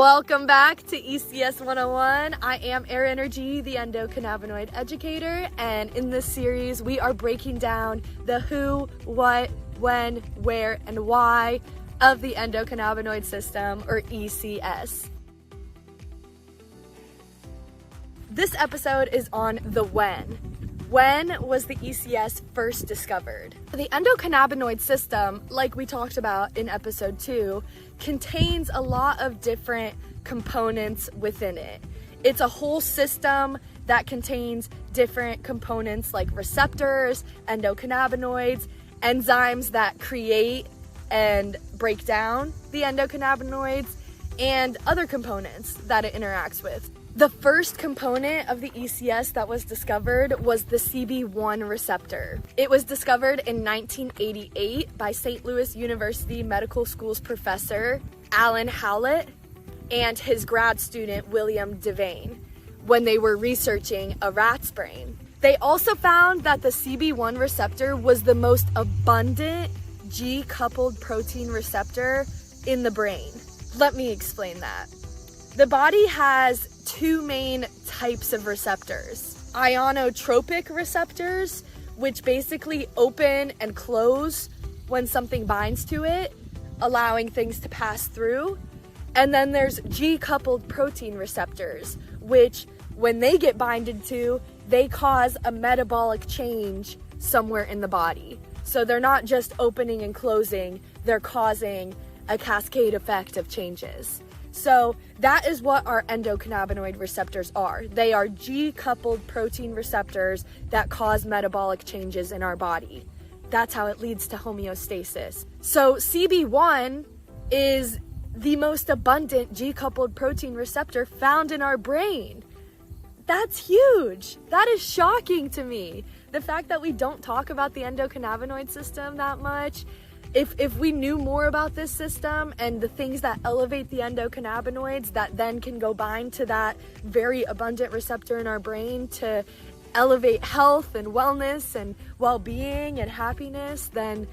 Welcome back to ECS 101. I am EEErinergy the Endocannabinoid Educator, and in this series we are breaking down the who, what, when, where, and why of the endocannabinoid system, or ECS. This episode is on the when. When was the ECS first discovered? The endocannabinoid system, like we talked about in episode 2, contains a lot of different components within it. It's a whole system that contains different components like receptors, endocannabinoids, enzymes that create and break down the endocannabinoids, and other components that it interacts with. The first component of the ECS that was discovered was the CB1 receptor. It was discovered in 1988 by St. Louis University Medical School's professor, Alan Howlett, and his grad student, William Devane, when they were researching a rat's brain. They also found that the CB1 receptor was the most abundant G-coupled protein receptor in the brain. Let me explain that. The body has two main types of receptors. Ionotropic receptors, which basically open and close when something binds to it, allowing things to pass through. And then there's G-coupled protein receptors, which when they get binded to, they cause a metabolic change somewhere in the body. So they're not just opening and closing, they're causing a cascade effect of changes. So that is what our endocannabinoid receptors are. They are G-coupled protein receptors that cause metabolic changes in our body. That's how it leads to homeostasis. So CB1 is the most abundant G-coupled protein receptor found in our brain. That's huge. That is shocking to me. The fact that we don't talk about the endocannabinoid system that much. If we knew more about this system and the things that elevate the endocannabinoids that then can go bind to that very abundant receptor in our brain to elevate health and wellness and well-being and happiness, then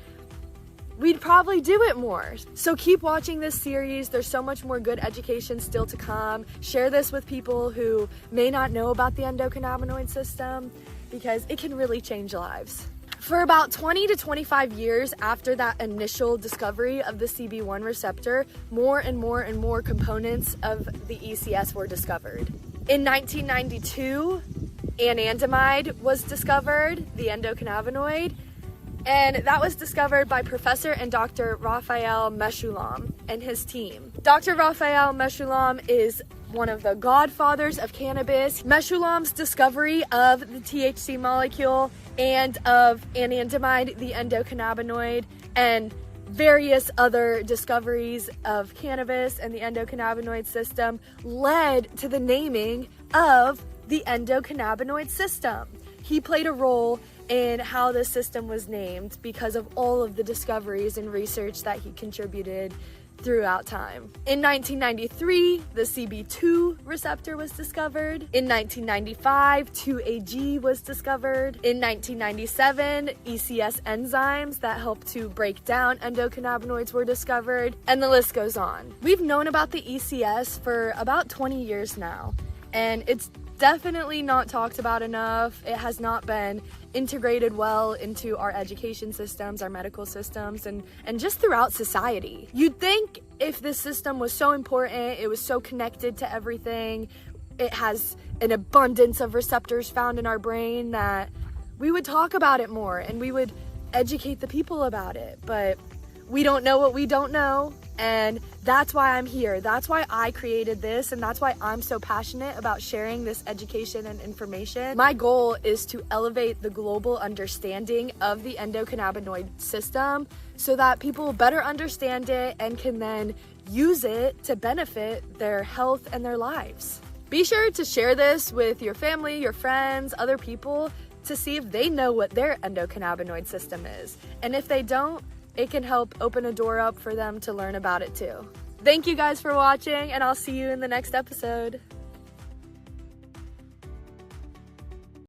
we'd probably do it more. So keep watching this series. There's so much more good education still to come. Share this with people who may not know about the endocannabinoid system, because it can really change lives. For about 20 to 25 years after that initial discovery of the CB1 receptor, more and more components of the ECS were discovered. In 1992, anandamide was discovered, the endocannabinoid, and that was discovered by Professor and Dr. Raphael Mechoulam and his team. Dr. Raphael Mechoulam is one of the godfathers of cannabis. Mechoulam's discovery of the THC molecule and of anandamide, the endocannabinoid, and various other discoveries of cannabis and the endocannabinoid system led to the naming of the endocannabinoid system. He played a role in how the system was named because of all of the discoveries and research that he contributed throughout time. In 1993, the CB2 receptor was discovered. In 1995, 2-AG was discovered. In 1997, ECS enzymes that help to break down endocannabinoids were discovered, and the list goes on. We've known about the ECS for about 20 years now, and it's definitely not talked about enough. It has not been integrated well into our education systems, our medical systems, and just throughout society. You'd think if this system was so important, it was so connected to everything, it has an abundance of receptors found in our brain, that we would talk about it more and we would educate the people about it. But we don't know what we don't know, and that's why I'm here. That's why I created this, and that's why I'm so passionate about sharing this education and information. My goal is to elevate the global understanding of the endocannabinoid system so that people better understand it and can then use it to benefit their health and their lives. Be sure to share this with your family, your friends, other people, to see if they know what their endocannabinoid system is. And if they don't, it can help open a door up for them to learn about it too. Thank you guys for watching, and I'll see you in the next episode.